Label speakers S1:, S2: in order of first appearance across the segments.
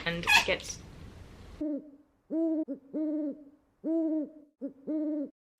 S1: and get...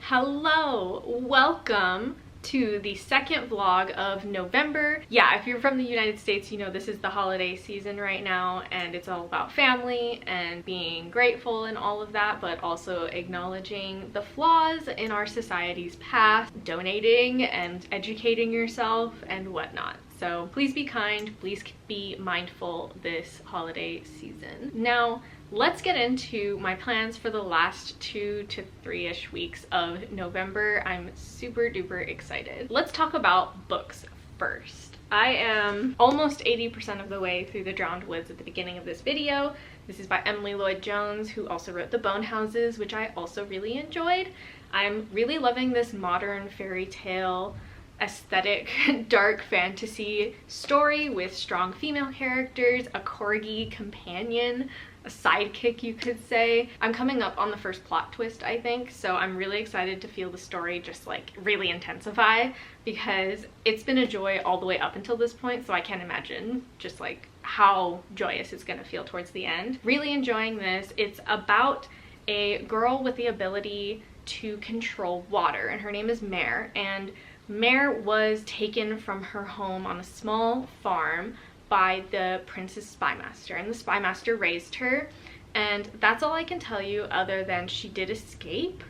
S1: Hello, welcome to the second vlog of November. Yeah, if you're from the United States, you know this is the holiday season right now, and it's all about family and being grateful and all of that, but also acknowledging the flaws in our society's past, donating and educating yourself and whatnot. So please be kind, please be mindful this holiday season. Now, let's get into my plans for the last 2 to 3-ish weeks of November. I'm super duper excited. Let's talk about books first. I am almost 80% of the way through The Drowned Woods at the beginning of this video. This is by Emily Lloyd Jones, who also wrote The Bone Houses, which I also really enjoyed. I'm really loving this modern fairy tale aesthetic dark fantasy story with strong female characters, a corgi companion, a sidekick you could say. I'm coming up on the first plot twist, I think, so I'm really excited to feel the story just like really intensify, because it's been a joy all the way up until this point, so I can't imagine just like how joyous it's gonna feel towards the end. Really enjoying this. It's about a girl with the ability to control water, and her name is Mare, and Mare was taken from her home on a small farm by the prince's spymaster, and the spymaster raised her, and that's all I can tell you other than she did escape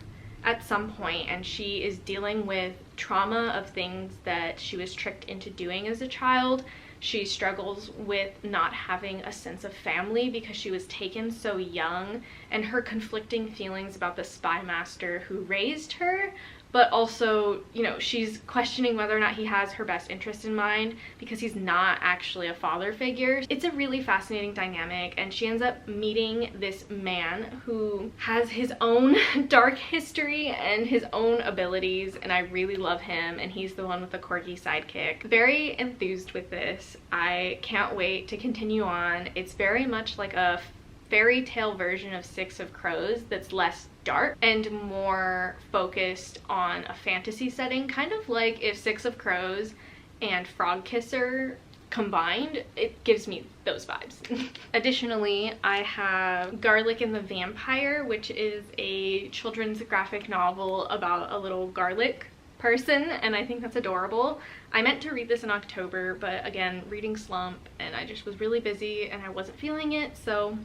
S1: at some point, and she is dealing with trauma of things that she was tricked into doing as a child. She struggles with not having a sense of family because she was taken so young, and her conflicting feelings about the spymaster who raised her, but also, you know, she's questioning whether or not he has her best interest in mind because he's not actually a father figure. It's a really fascinating dynamic, and she ends up meeting this man who has his own dark history and his own abilities, and I really love him, and he's the one with the corgi sidekick. Very enthused with this. I can't wait to continue on. It's very much like a fairy tale version of Six of Crows that's less dark and more focused on a fantasy setting, kind of like if Six of Crows and Frog Kisser combined. It gives me those vibes. Additionally, I have Garlic and the Vampire, which is a children's graphic novel about a little garlic person, and I think that's adorable. I meant to read this in October, but again, reading slump, and I just was really busy and I wasn't feeling it, so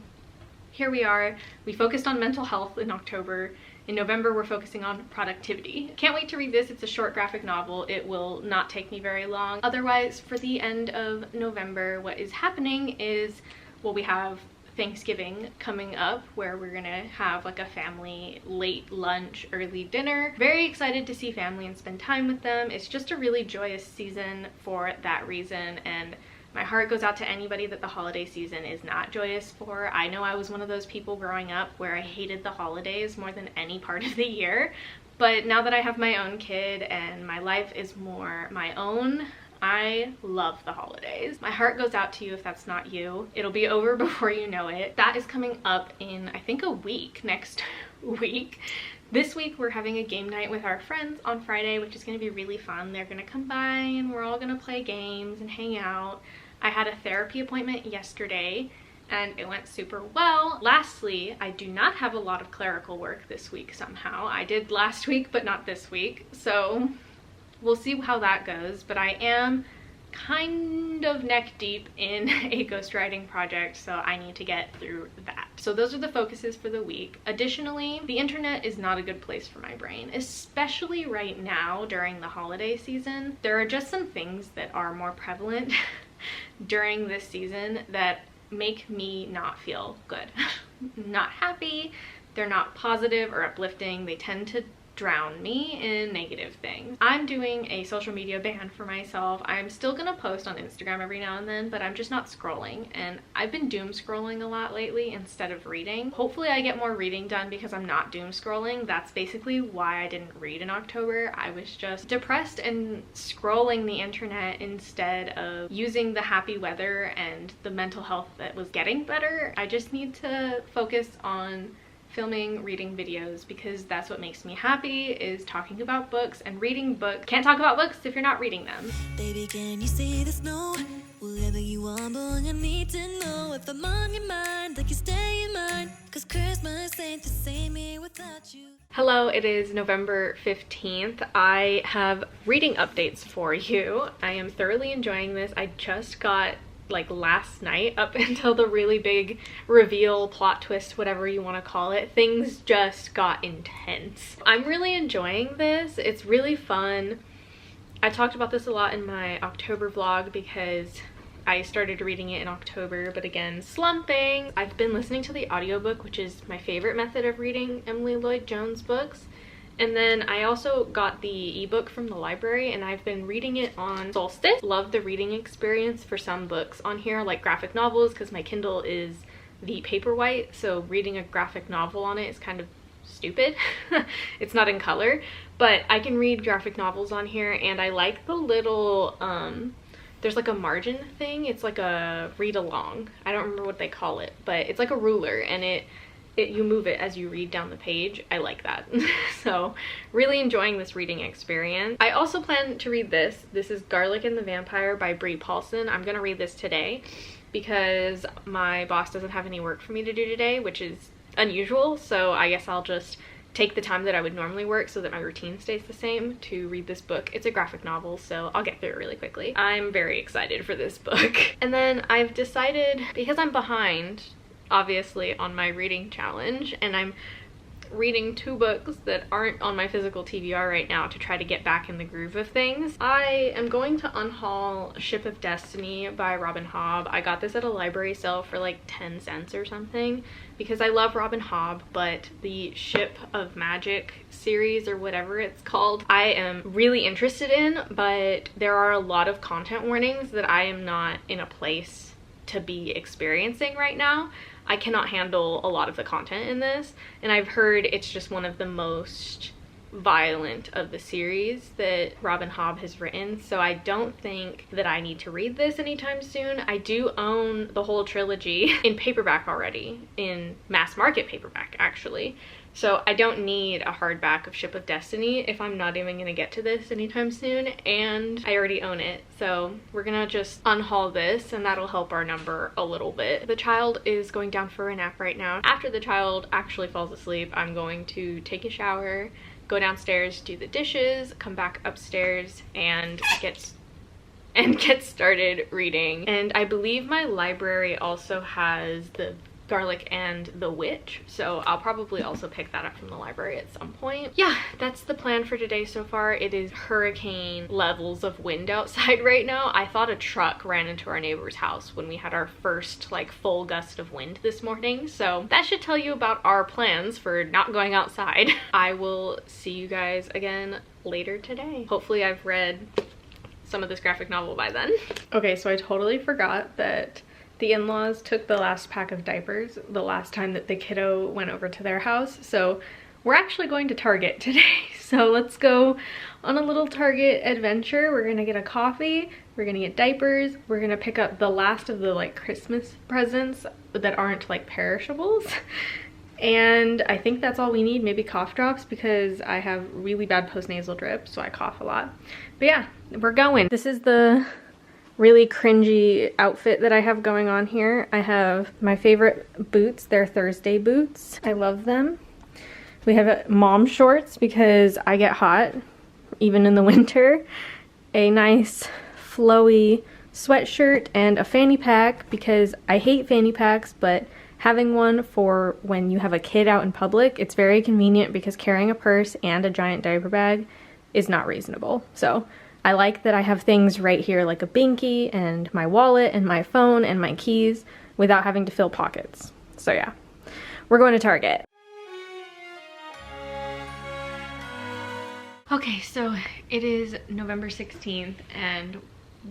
S1: here we are. We focused on mental health in October. In November, we're focusing on productivity. Can't wait to read this. It's a short graphic novel. It will not take me very long. Otherwise, for the end of November, what is happening is, well, we have Thanksgiving coming up, where we're gonna have like a family late lunch, early dinner. Very excited to see family and spend time with them. It's just a really joyous season for that reason, and my heart goes out to anybody that the holiday season is not joyous for. I know I was one of those people growing up where I hated the holidays more than any part of the year, but now that I have my own kid and my life is more my own, I love the holidays. My heart goes out to you if that's not you. It'll be over before you know it. That is coming up in, I think, a week, next week. This week we're having a game night with our friends on Friday, which is going to be really fun. They're going to come by and we're all going to play games and hang out. I had a therapy appointment yesterday and it went super well. Lastly, I do not have a lot of clerical work this week somehow. I did last week, but not this week. So we'll see how that goes, but I am kind of neck deep in a ghostwriting project, so I need to get through that. So those are the focuses for the week. Additionally, the internet is not a good place for my brain, especially right now during the holiday season. There are just some things that are more prevalent during this season that make me not feel good. Not happy, they're not positive or uplifting, they tend to drown me in negative things. I'm doing a social media ban for myself. I'm still gonna post on Instagram every now and then, but I'm just not scrolling, and I've been doom scrolling a lot lately instead of reading. Hopefully I get more reading done because I'm not doom scrolling. That's basically why I didn't read in October. I was just depressed and scrolling the internet instead of using the happy weather and the mental health that was getting better. I just need to focus on filming reading videos because that's what makes me happy, is talking about books and reading books. Can't talk about books if you're not reading them.
S2: Baby, can you see the snow Whatever you want, boy, I need to know if I'm on your mind, like you stay in mind. Cause Christmas ain't the same here without you.
S1: Hello, it is November 15th. I have reading updates for you. I am thoroughly enjoying this. I just got, like, last night, up until the really big reveal, plot twist, whatever you want to call it, things just got intense. I'm really enjoying this. It's really fun. I talked about this a lot in my October vlog because I started reading it in October, but again, slumping. I've been listening to the audiobook, which is my favorite method of reading Emily Lloyd-Jones books. And then I also got the ebook from the library and I've been reading it on Solstice. Love the reading experience for some books on here, like graphic novels, because my Kindle is the Paperwhite, so reading a graphic novel on it is kind of stupid. It's not in color, but I can read graphic novels on here, and I like the little there's like a margin thing. It's like a read along. I don't remember what they call it, but it's like a ruler, and you move it as you read down the page. I like that. So really enjoying this reading experience. I also plan to read this. This is Garlic and the Vampire by Brie Paulson. I'm gonna read this today because my boss doesn't have any work for me to do today, which is unusual, so I guess I'll just take the time that I would normally work so that my routine stays the same to read this book. It's a graphic novel, so I'll get through it really quickly. I'm very excited for this book. And then I've decided, because I'm behind obviously on my reading challenge, and I'm reading 2 books that aren't on my physical TBR right now to try to get back in the groove of things, I am going to unhaul Ship of Destiny by Robin Hobb. I got this at a library sale for like 10 cents or something because I love Robin Hobb, but the Ship of Magic series or whatever it's called, I am really interested in, but there are a lot of content warnings that I am not in a place to be experiencing right now. I cannot handle a lot of the content in this, and I've heard it's just one of the most violent of the series that Robin Hobb has written, so I don't think that I need to read this anytime soon. I do own the whole trilogy in paperback already, in mass market paperback actually, so I don't need a hardback of Ship of Destiny if I'm not even gonna get to this anytime soon, and I already own it. So we're gonna just unhaul this and that'll help our number a little bit. The child is going down for a nap right now. After the child actually falls asleep, I'm going to take a shower, go downstairs, do the dishes, come back upstairs and get started reading. And I believe my library also has the Garlic and the Witch, so I'll probably also pick that up from the library at some point. Yeah, that's the plan for today so far. It is hurricane levels of wind outside right now. I thought a truck ran into our neighbor's house when we had our first like full gust of wind this morning, so that should tell you about our plans for not going outside. I will see you guys again later today. Hopefully I've read some of this graphic novel by then. Okay, so I totally forgot that the in-laws took the last pack of diapers the last time that the kiddo went over to their house, so we're actually going to Target today. So let's go on a little Target adventure. We're gonna get a coffee, we're gonna get diapers, we're gonna pick up the last of the like Christmas presents that aren't like perishables, and I think that's all we need. Maybe cough drops because I have really bad postnasal drip, so I cough a lot. But yeah, we're going. This is the really cringy outfit that I have going on here. I have my favorite boots. They're Thursday boots. I love them. We have mom shorts because I get hot even in the winter. A nice flowy sweatshirt and a fanny pack because I hate fanny packs, but having one for when you have a kid out in public, it's very convenient because carrying a purse and a giant diaper bag is not reasonable. So I like that I have things right here like a binky and my wallet and my phone and my keys without having to fill pockets. So yeah, we're going to Target. Okay, so it is November 16th and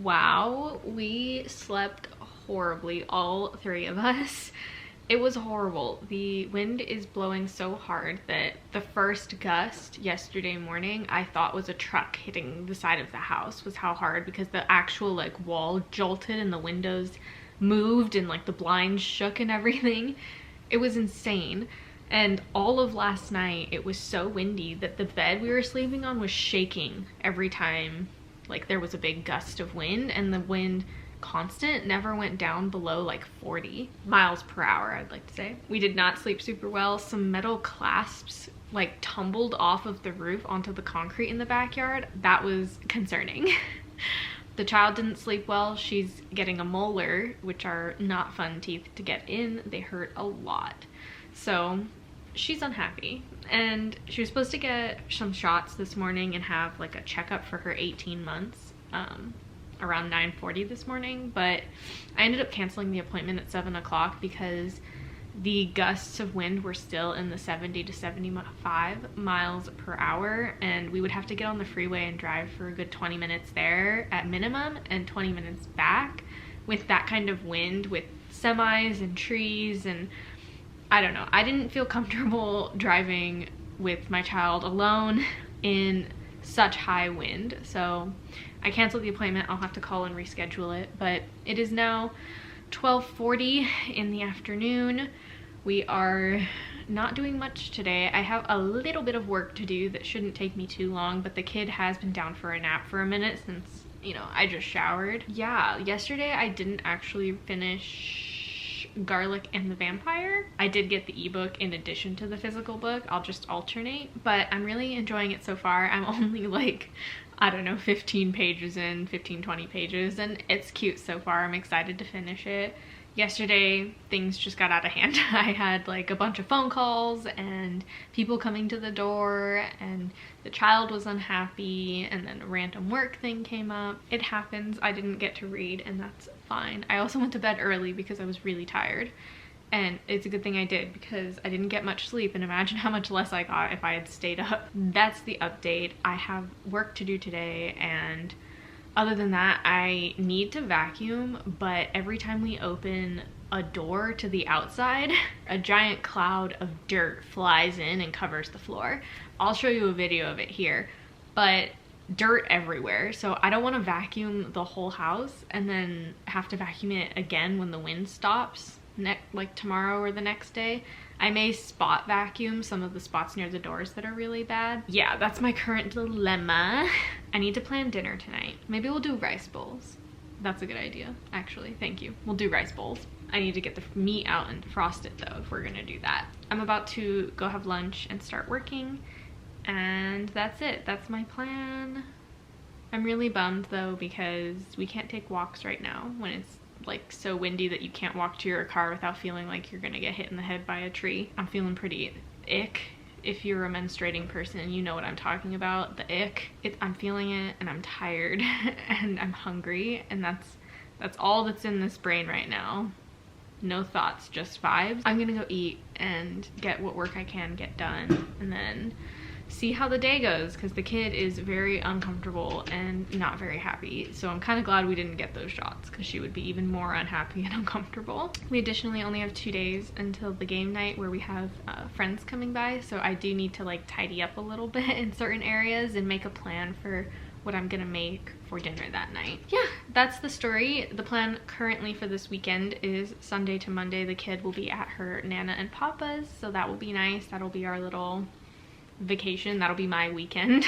S1: wow, we slept horribly, all 3 of us. It was horrible. The wind is blowing so hard that the first gust yesterday morning I thought was a truck hitting the side of the house, was how hard, because the actual like wall jolted and the windows moved and like the blinds shook and everything. It was insane. And all of last night it was so windy that the bed we were sleeping on was shaking every time like there was a big gust of wind, and the wind constant, never went down below like 40 miles per hour, I'd like to say. We did not sleep super well. Some metal clasps like tumbled off of the roof onto the concrete in the backyard. That was concerning. The child didn't sleep well. She's getting a molar, which are not fun teeth to get in. They hurt a lot. So she's unhappy. And she was supposed to get some shots this morning and have like a checkup for her 18 months around 9:40 this morning. But I ended up canceling the appointment at 7 o'clock because the gusts of wind were still in the 70 to 75 miles per hour, and we would have to get on the freeway and drive for a good 20 minutes there at minimum and 20 minutes back with that kind of wind, with semis and trees, and I don't know. I didn't feel comfortable driving with my child alone in such high wind, so I canceled the appointment. I'll have to call and reschedule it, but it is now 12:40 in the afternoon. We are not doing much today. I have a little bit of work to do that shouldn't take me too long, but the kid has been down for a nap for a minute since, you know, I just showered. Yeah, yesterday I didn't actually finish Garlic and the Vampire. I did get the ebook in addition to the physical book. I'll just alternate, but I'm really enjoying it so far. I'm only like, I don't know, 15 pages in, 20 pages, and it's cute so far. I'm excited to finish it. Yesterday, things just got out of hand. I had like a bunch of phone calls and people coming to the door, and the child was unhappy, and then a random work thing came up. It happens. I didn't get to read, and that's fine. I also went to bed early because I was really tired. And it's a good thing I did because I didn't get much sleep, and imagine how much less I got if I had stayed up. That's the update. I have work to do today, and other than that, I need to vacuum, but every time we open a door to the outside, a giant cloud of dirt flies in and covers the floor. I'll show you a video of it here, but dirt everywhere. So I don't want to vacuum the whole house and then have to vacuum it again when the wind stops. Like tomorrow or the next day. I may spot vacuum some of the spots near the doors that are really bad. Yeah, that's my current dilemma. I need to plan dinner tonight. Maybe we'll do rice bowls. That's a good idea, actually. Thank you. We'll do rice bowls. I need to get the meat out and defrost it though if we're gonna do that. I'm about to go have lunch and start working, and that's it. That's my plan. I'm really bummed though because we can't take walks right now when it's like so windy that you can't walk to your car without feeling like you're gonna get hit in the head by a tree. I'm feeling pretty ick. If you're a menstruating person, you know what I'm talking about, the ick. I'm feeling it, and I'm tired and I'm hungry, and that's all that's in this brain right now. No thoughts, just vibes. I'm gonna go eat and get what work I can get done, and then see how the day goes, because the kid is very uncomfortable and not very happy. So I'm kind of glad we didn't get those shots because she would be even more unhappy and uncomfortable. We additionally only have 2 days until the game night where we have friends coming by, so I do need to like tidy up a little bit in certain areas and make a plan for what I'm gonna make for dinner that night. Yeah, that's the story. The plan currently for this weekend is Sunday to Monday the kid will be at her Nana and Papa's, so that will be nice. That'll be our little vacation. That'll be my weekend.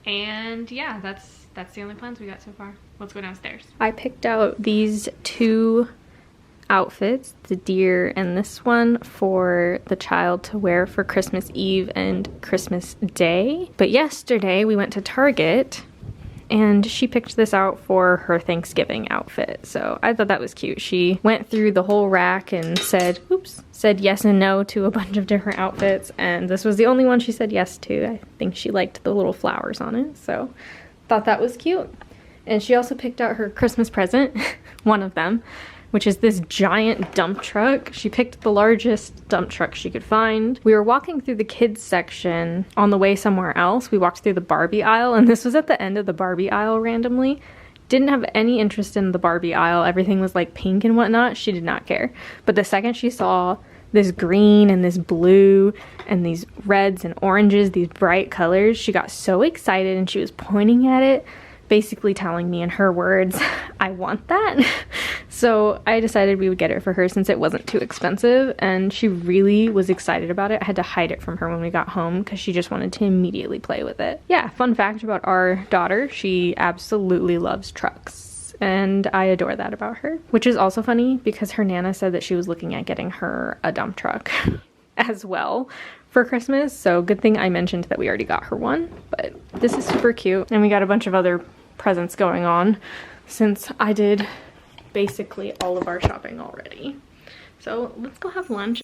S1: And yeah, that's the only plans we got so far. Let's go downstairs. I picked out these 2 outfits, the deer and this one, for the child to wear for Christmas Eve and Christmas Day. But yesterday we went to Target and she picked this out for her Thanksgiving outfit. So I thought that was cute. She went through the whole rack and said yes and no to a bunch of different outfits, and this was the only one she said yes to. I think she liked the little flowers on it, so thought that was cute. And she also picked out her Christmas present, one of them, which is this giant dump truck. She picked the largest dump truck she could find. We were walking through the kids section on the way somewhere else. We walked through the Barbie aisle, and this was at the end of the Barbie aisle randomly. Didn't have any interest in the Barbie aisle. Everything was like pink and whatnot. She did not care. But the second she saw this green and this blue and these reds and oranges, these bright colors, she got so excited and she was pointing at it, basically telling me in her words, I want that. So I decided we would get it for her since it wasn't too expensive, and she really was excited about it. I had to hide it from her when we got home because she just wanted to immediately play with it. Yeah, fun fact about our daughter, she absolutely loves trucks. and I adore that about her. Which is also funny because her Nana said that she was looking at getting her a dump truck as well for Christmas. So good thing I mentioned that we already got her one, but this is super cute. And we got a bunch of other presents going on since I did basically all of our shopping already. So let's go have lunch.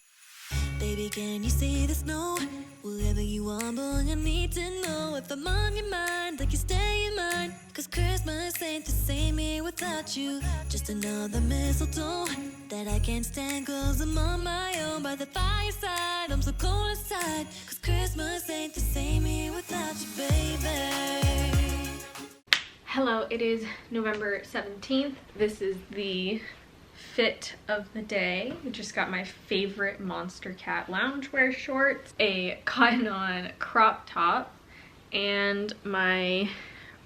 S2: Baby, can you see the snow? Wherever you are, boy, I need to know if I'm on your mind, like you stay in mind. Cause Christmas ain't the same here without you. Just another mistletoe that I can't stand, cause I'm on my own by the fireside. I'm so cold inside, cause Christmas ain't the same here without you, baby.
S1: Hello, it is November 17th. This is the fit of the day. I just got my favorite Monstercat loungewear shorts, a cotton on crop top, and my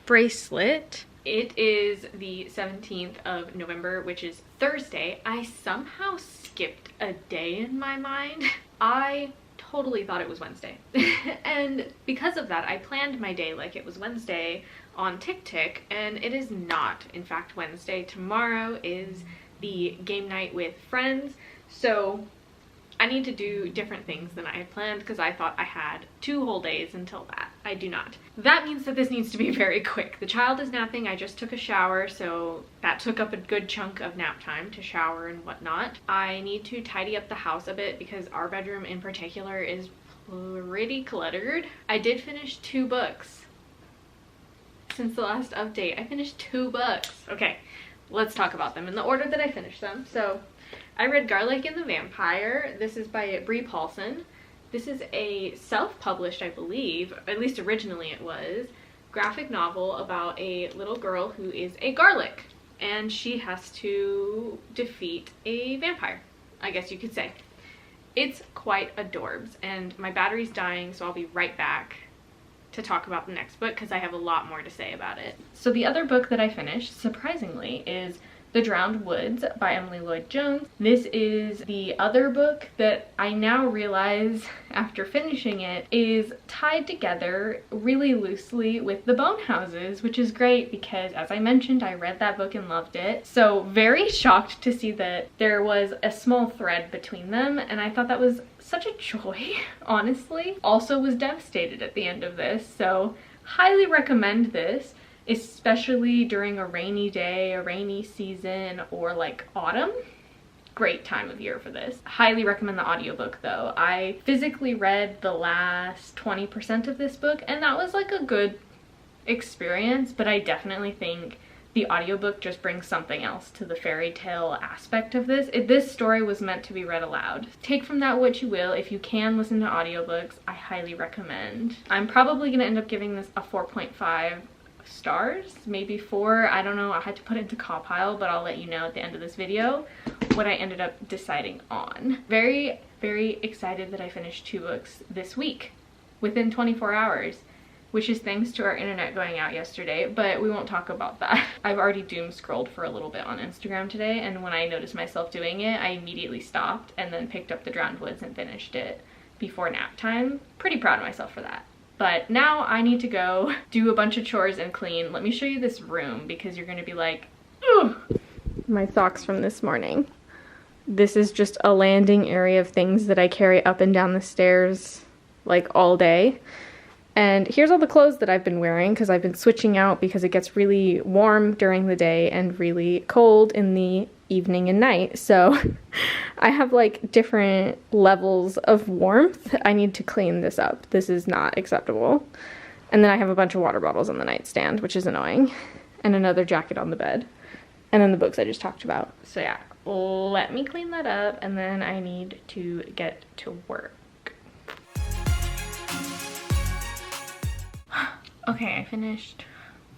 S1: bracelet. It is the 17th of November, which is Thursday. I somehow skipped a day in my mind. I totally thought it was Wednesday. And because of that, I planned my day like it was Wednesday on TikTok, and it is not, in fact, Wednesday. Tomorrow is the game night with friends, so I need to do different things than I had planned because I thought I had 2 whole days until that. I do not. That means that this needs to be very quick. The child is napping. I just took a shower, so that took up a good chunk of nap time to shower and whatnot. I need to tidy up the house a bit because our bedroom in particular is pretty cluttered. I did finish 2 books. Since the last update, I finished 2 books. Okay, let's talk about them in the order that I finished them. So I read Garlic and the Vampire. This is by Brie Paulson. This is a self-published, I believe, at least originally it was, graphic novel about a little girl who is a garlic, and she has to defeat a vampire, I guess you could say. It's quite adorbs, and my battery's dying, so I'll be right back to talk about the next book because I have a lot more to say about it. So the other book that I finished, surprisingly, is The Drowned Woods by Emily Lloyd Jones. This is the other book that I now realize after finishing it is tied together really loosely with The Bone Houses, which is great because, as I mentioned, I read that book and loved it. So very shocked to see that there was a small thread between them, and I thought that was such a joy, honestly. Also was devastated at the end of this, so highly recommend this, especially during a rainy day, a rainy season, or like autumn. Great time of year for this. Highly recommend the audiobook though. I physically read the last 20% of this book, and that was like a good experience, but I definitely think the audiobook just brings something else to the fairy tale aspect of this. This story was meant to be read aloud. Take from that what you will. If you can listen to audiobooks, I highly recommend. I'm probably gonna end up giving this a 4.5 stars, maybe 4. I don't know. I had to put it into compile, but I'll let you know at the end of this video what I ended up deciding on. Very, very excited that I finished 2 books this week within 24 hours. Which is thanks to our internet going out yesterday, but we won't talk about that. I've already doom scrolled for a little bit on Instagram today, and when I noticed myself doing it, I immediately stopped and then picked up The Drowned Woods and finished it before nap time. Pretty proud of myself for that. But now I need to go do a bunch of chores and clean. Let me show you this room because you're gonna be like, ugh. My socks from this morning. This is just a landing area of things that I carry up and down the stairs like all day. And here's all the clothes that I've been wearing because I've been switching out because it gets really warm during the day and really cold in the evening and night. So I have like different levels of warmth. I need to clean this up. This is not acceptable. And then I have a bunch of water bottles on the nightstand, which is annoying. And another jacket on the bed. And then the books I just talked about. So yeah, let me clean that up and then I need to get to work. Okay, I finished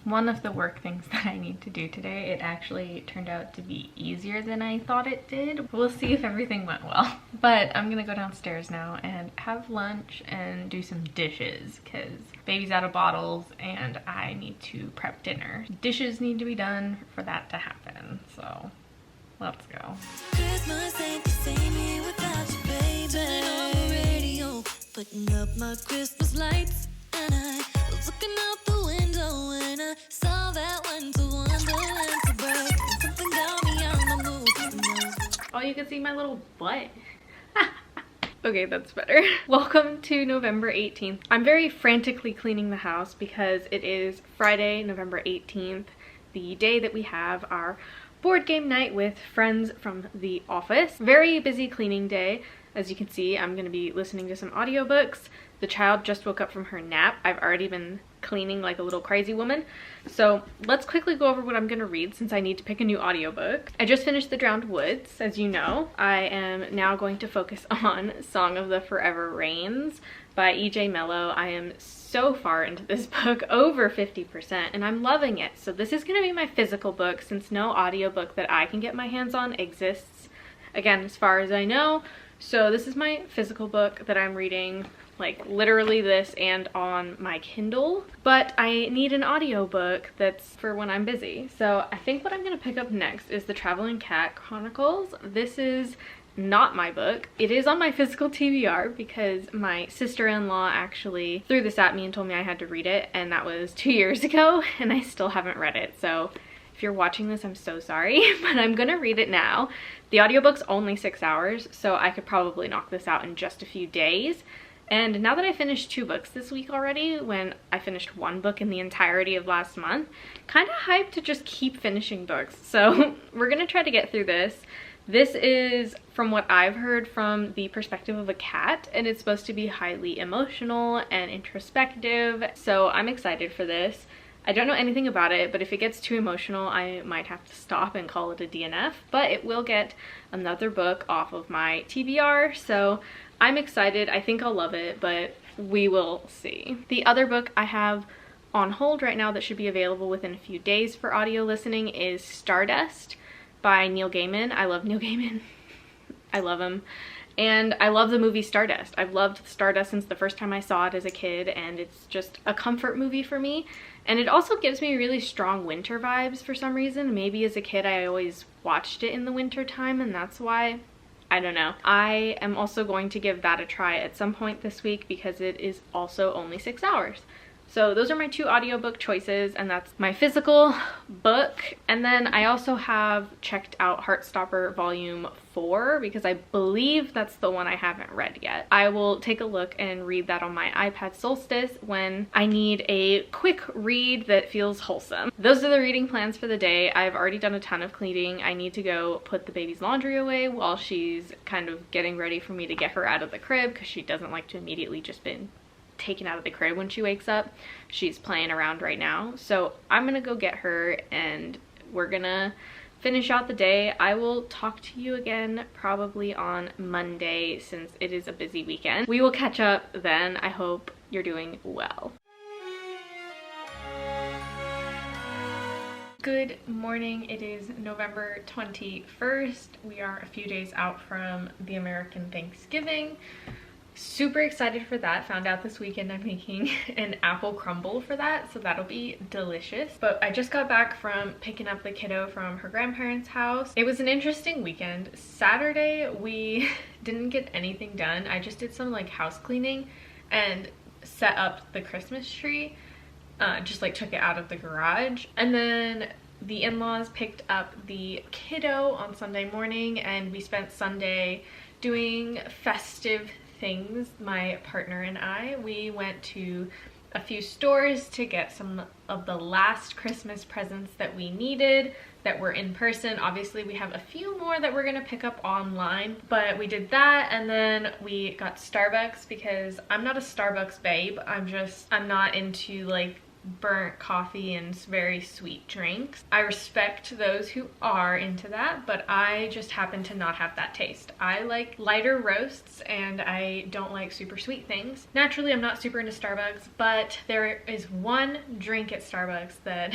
S1: one of the work things that I need to do today. It actually turned out to be easier than I thought it did. We'll see if everything went well. But I'm gonna go downstairs now and have lunch and do some dishes because baby's out of bottles and I need to prep dinner. Dishes need to be done for that to happen, so let's go.
S2: Christmas ain't the same here without you, baby. Turning on the radio, putting up my Christmas lights, and I was looking out the window and I saw that winter wonderland so bright.
S1: all you can see my little butt. Okay, that's better. Welcome to November 18th. I'm very frantically cleaning the house because it is Friday, November 18th, the day that we have our board game night with friends from the office. Very busy cleaning day. As you can see, I'm going to be listening to some audiobooks. The child just woke up from her nap. I've already been cleaning like a little crazy woman. So let's quickly go over what I'm going to read since I need to pick a new audiobook. I just finished The Drowned Woods, as you know. I am now going to focus on Song of the Forever Rains by E.J. Mello. I am so far into this book, over 50%, and I'm loving it. So this is going to be my physical book since no audiobook that I can get my hands on exists, again, as far as I know. So this is my physical book that I'm reading, like literally this and on my Kindle, but I need an audiobook that's for when I'm busy. So I think what I'm going to pick up next is The Traveling Cat Chronicles. This is not my book. It is on my physical TBR because my sister-in-law actually threw this at me and told me I had to read it, and that was 2 years ago, and I still haven't read it. So if you're watching this, I'm so sorry, but I'm gonna read it now. The audiobook's only 6 hours, so I could probably knock this out in just a few days. And now that I finished 2 books this week already, when I finished 1 book in the entirety of last month, kind of hyped to just keep finishing books. So we're gonna try to get through this. This is, from what I've heard, from the perspective of a cat, and it's supposed to be highly emotional and introspective, so I'm excited for this. I don't know anything about it, but if it gets too emotional, I might have to stop and call it a DNF, but it will get another book off of my TBR, so I'm excited. I think I'll love it, but we will see. The other book I have on hold right now that should be available within a few days for audio listening is Stardust by Neil Gaiman. I love Neil Gaiman. I love him. And I love the movie Stardust. I've loved Stardust since the first time I saw it as a kid, and it's just a comfort movie for me. And it also gives me really strong winter vibes for some reason. Maybe as a kid I always watched it in the winter time, and that's why. I don't know. I am also going to give that a try at some point this week because it is also only 6 hours. So those are my 2 audiobook choices, and that's my physical book. And then I also have checked out Heartstopper Volume 4 because I believe that's the one I haven't read yet. I will take a look and read that on my iPad Solstice when I need a quick read that feels wholesome. Those are the reading plans for the day. I've already done a ton of cleaning. I need to go put the baby's laundry away while she's kind of getting ready for me to get her out of the crib because she doesn't like to immediately just been taken out of the crib when she wakes up. She's playing around right now, so I'm gonna go get her and we're gonna finish out the day. I will talk to you again probably on Monday since it is a busy weekend. We will catch up then. I hope you're doing well. Good morning. It is November 21st. We are a few days out from the American Thanksgiving. Super excited for that. Found out this weekend I'm making an apple crumble for that, so that'll be delicious. But I just got back from picking up the kiddo from her grandparents' house. It was an interesting weekend. Saturday we didn't get anything done. I just did some like house cleaning and set up the Christmas tree. Just like took it out of the garage. And then the in-laws picked up the kiddo on Sunday morning and we spent Sunday doing festive things. My partner and I, we went to a few stores to get some of the last Christmas presents that we needed that were in person. Obviously we have a few more that we're gonna pick up online, but we did that, and then we got Starbucks because I'm not a Starbucks babe. I'm not into like burnt coffee and very sweet drinks. I respect those who are into that, but I just happen to not have that taste. I like lighter roasts and I don't like super sweet things. Naturally, I'm not super into Starbucks, but there is one drink at Starbucks that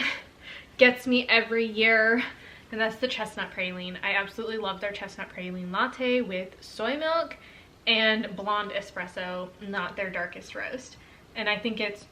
S1: gets me every year, and that's the chestnut praline. I absolutely love their chestnut praline latte with soy milk and blonde espresso, not their darkest roast. And I think it's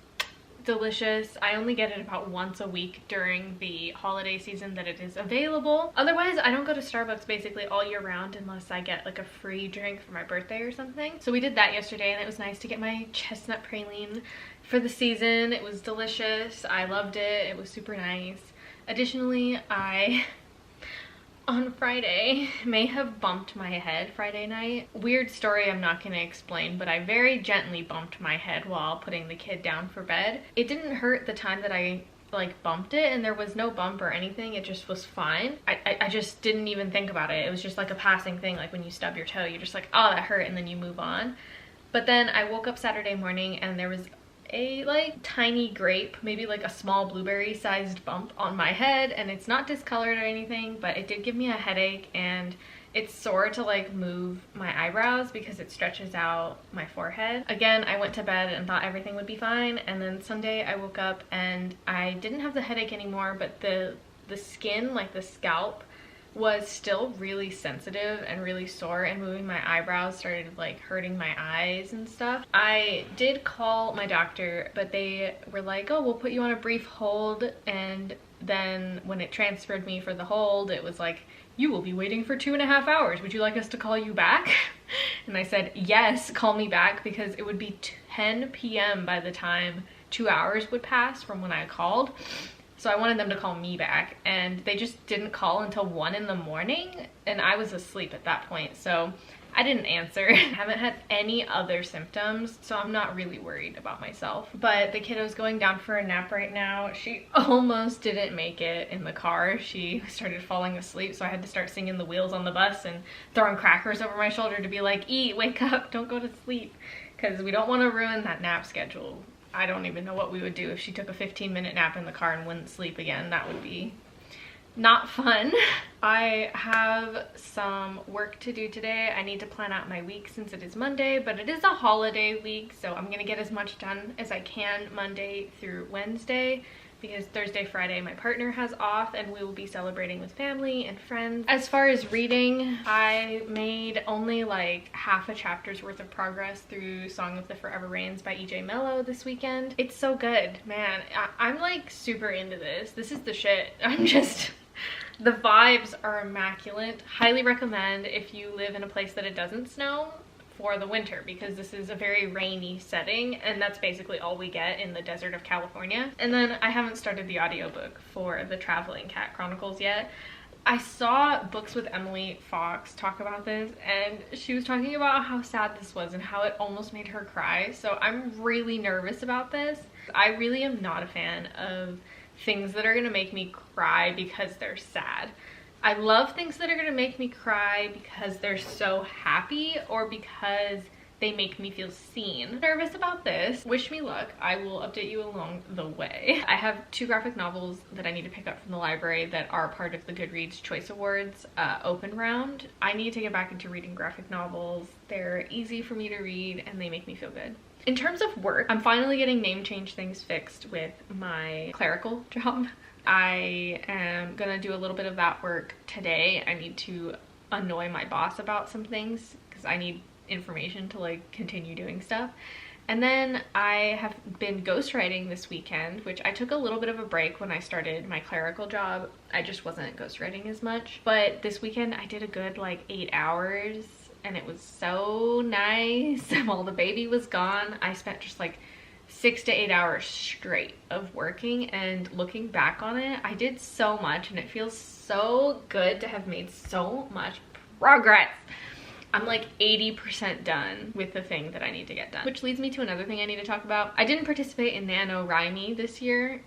S1: delicious. I only get it about once a week during the holiday season that it is available. Otherwise, I don't go to Starbucks basically all year round unless I get like a free drink for my birthday or something. So we did that yesterday and it was nice to get my chestnut praline for the season. It was delicious. I loved it. It was super nice. Additionally, I On Friday, may have bumped my head Friday night. Weird story I'm not gonna explain, but I very gently bumped my head while putting the kid down for bed. It didn't hurt the time that I like bumped it, and there was no bump or anything. It just was fine. I just didn't even think about it. It was just like a passing thing, like when you stub your toe, you're just like, oh, that hurt, and then you move on. But then I woke up Saturday morning and there was a like tiny grape, maybe like a small blueberry sized bump on my head, and it's not discolored or anything, but it did give me a headache, and it's sore to like move my eyebrows because it stretches out my forehead. Again, I went to bed and thought everything would be fine, and then Sunday I woke up and I didn't have the headache anymore, but the skin, like the scalp, was still really sensitive and really sore, and moving my eyebrows started like hurting my eyes and stuff. I did call my doctor, but they were like, oh, we'll put you on a brief hold, and then when it transferred me for the hold, it was like, you will be waiting for 2.5 hours. Would you like us to call you back? And I said, yes, call me back, because it would be 10 p.m. by the time 2 hours would pass from when I called. So I wanted them to call me back, and they just didn't call until 1 in the morning, and I was asleep at that point, so I didn't answer. I haven't had any other symptoms, so I'm not really worried about myself. But the kiddo's going down for a nap right now. She almost didn't make it in the car. She started falling asleep, so I had to start singing the wheels on the bus and throwing crackers over my shoulder to be like, eat, wake up, don't go to sleep, because we don't want to ruin that nap schedule. I don't even know what we would do if she took a 15-minute nap in the car and wouldn't sleep again. That would be not fun. I have some work to do today. I need to plan out my week since it is Monday, but it is a holiday week, so I'm gonna get as much done as I can Monday through Wednesday, because Thursday, Friday, my partner has off and we will be celebrating with family and friends. As far as reading, I made only like half a chapter's worth of progress through Song of the Forever Rains by E.J. Mello this weekend. It's so good, man. I'm like super into this. This is the shit. The vibes are immaculate. Highly recommend if you live in a place that it doesn't snow for the winter, because this is a very rainy setting, and that's basically all we get in the desert of California. And then I haven't started the audiobook for the Traveling Cat Chronicles yet. I saw Books with Emily Fox talk about this, and she was talking about how sad this was and how it almost made her cry. So I'm really nervous about this. I really am not a fan of things that are gonna make me cry because they're sad. I love things that are gonna make me cry because they're so happy or because they make me feel seen. Nervous about this. Wish me luck. I will update you along the way. I have 2 graphic novels that I need to pick up from the library that are part of the Goodreads Choice Awards open round. I need to get back into reading graphic novels. They're easy for me to read and they make me feel good. In terms of work, I'm finally getting name change things fixed with my clerical job. I am gonna do a little bit of that work today. I need to annoy my boss about some things because I need information to like continue doing stuff. And then I have been ghostwriting this weekend, which I took a little bit of a break when I started my clerical job. I just wasn't ghostwriting as much. But this weekend I did a good like 8 hours, and it was so nice. While the baby was gone, I spent just like 6 to 8 hours straight of working, and looking back on it, I did so much and it feels so good to have made so much progress. I'm like 80% done with the thing that I need to get done. Which leads me to another thing I need to talk about. I didn't participate in NaNoWriMe this year,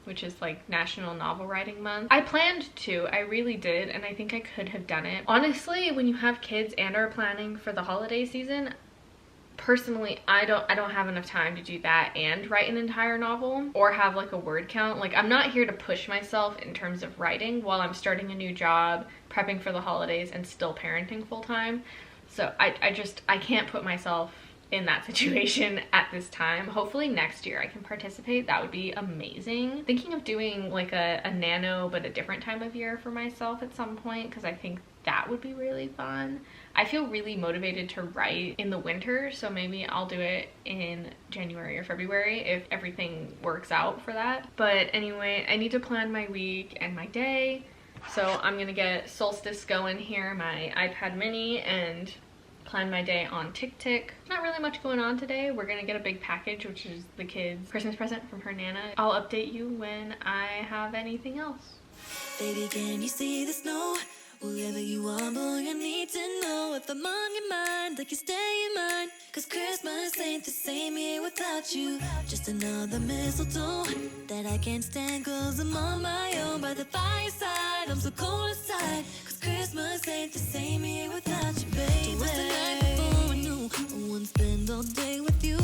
S1: which is like National Novel Writing Month. I planned to, I really did, and I think I could have done it. Honestly, when you have kids and are planning for the holiday season, personally, I don't have enough time to do that and write an entire novel or have like a word count. Like, I'm not here to push myself in terms of writing while I'm starting a new job, prepping for the holidays, and still parenting full-time. So I can't put myself in that situation at this time. Hopefully next year I can participate. That would be amazing. Thinking of doing like a nano but a different time of year for myself at some point, because I think that would be really fun. I feel really motivated to write in the winter, so maybe I'll do it in January or February if everything works out for that. But anyway, I need to plan my week and my day. So I'm gonna get Solstice going here, my iPad mini, and plan my day on TickTick. Not really much going on today. We're gonna get a big package, which is the kids' Christmas present from her Nana. I'll update you when I have anything else.
S2: Baby, can you see the snow? Wherever you are, boy, I need to know if I'm on your mind, like you stay in mine. Cause Christmas ain't the same year without you. Just another mistletoe that I can't stand, cause I'm on my own by the fireside. I'm so cold inside, cause Christmas ain't the same year without you, baby. So what's the night before I knew I wouldn't spend all day with you?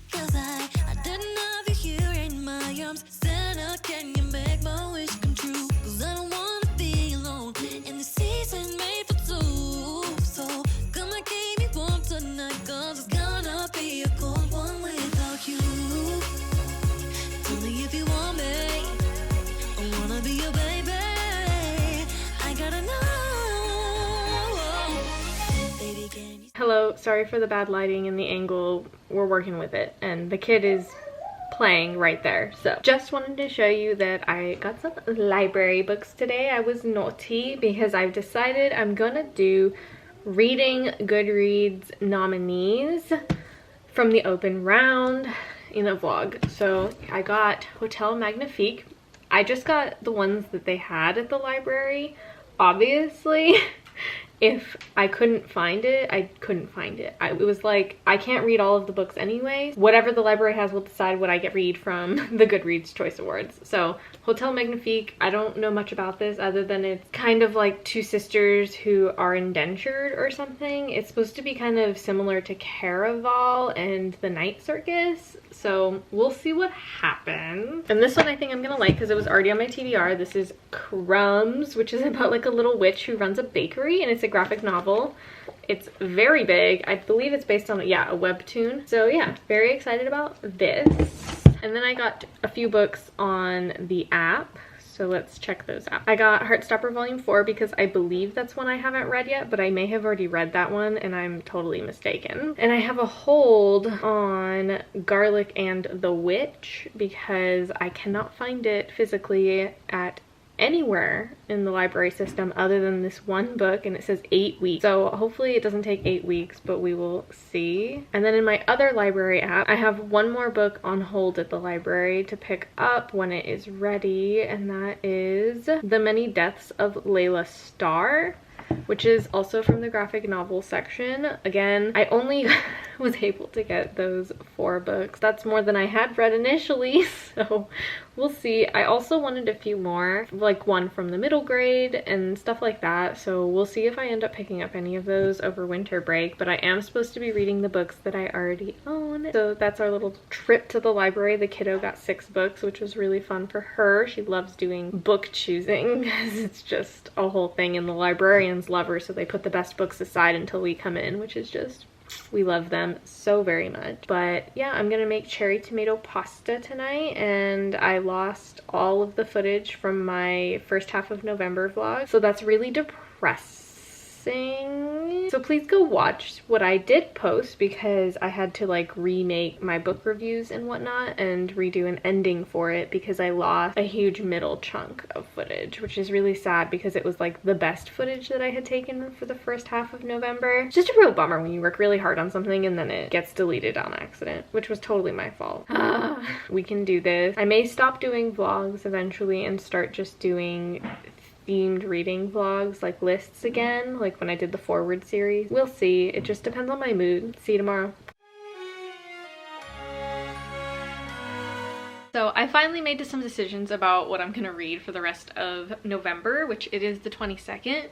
S2: Cause I didn't have you here in my arms. Santa, can you make my wish come true? Cause I don't wanna be alone in the season made for two. So come and keep me warm tonight, cause it's gonna be a cold one without you. Tell me if you want me, I wanna be your baby. I gotta know, baby, can you...
S1: Hello, sorry for the bad lighting and the angle. We're working with it, and the kid is playing right there. So just wanted to show you that I got some library books today. I was naughty because I've decided I'm gonna do reading Goodreads nominees from the open round in a vlog. So I got Hotel Magnifique. I just got the ones that they had at the library. Obviously, if I couldn't find it, I couldn't find it. It was like, I can't read all of the books anyway. Whatever the library has will decide what I get read from the Goodreads Choice Awards. So Hotel Magnifique, I don't know much about this other than it's kind of like two sisters who are indentured or something. It's supposed to be kind of similar to Caraval and the Night Circus. So we'll see what happens. And this one I think I'm gonna like because it was already on my TBR. This is Crumbs, which is about like a little witch who runs a bakery, and it's a graphic novel. It's very big. I believe it's based on, yeah, a webtoon. So yeah, very excited about this. And then I got a few books on the app. So let's check those out. I got Heartstopper Volume 4 because I believe that's one I haven't read yet, but I may have already read that one and I'm totally mistaken. And I have a hold on Garlic and the Witch because I cannot find it physically at anywhere in the library system other than this one book, and it says 8 weeks. So hopefully it doesn't take 8 weeks, but we will see. And then in my other library app, I have one more book on hold at the library to pick up when it is ready, and that is The Many Deaths of Layla Starr, which is also from the graphic novel section. Again, I only was able to get those 4 books. That's more than I had read initially, so we'll see. I also wanted a few more, like one from the middle grade and stuff like that, so we'll see if I end up picking up any of those over winter break, but I am supposed to be reading the books that I already own. So that's our little trip to the library. The kiddo got 6 books, which was really fun for her. She loves doing book choosing because it's just a whole thing, and the librarians love her, so they put the best books aside until we come in, which is just, we love them so very much. But yeah, I'm gonna make cherry tomato pasta tonight, and I lost all of the footage from my first half of November vlog, so that's really depressing. So please go watch what I did post because I had to like remake my book reviews and whatnot and redo an ending for it because I lost a huge middle chunk of footage, which is really sad because it was like the best footage that I had taken for the first half of November. It's just a real bummer when you work really hard on something and then it gets deleted on accident, which was totally my fault. We can do this. I may stop doing vlogs eventually and start just doing themed reading vlogs, like lists again, like when I did the forward series. We'll see. It just depends on my mood. See you tomorrow. So I finally made some decisions about what I'm gonna read for the rest of November, which it is the 22nd.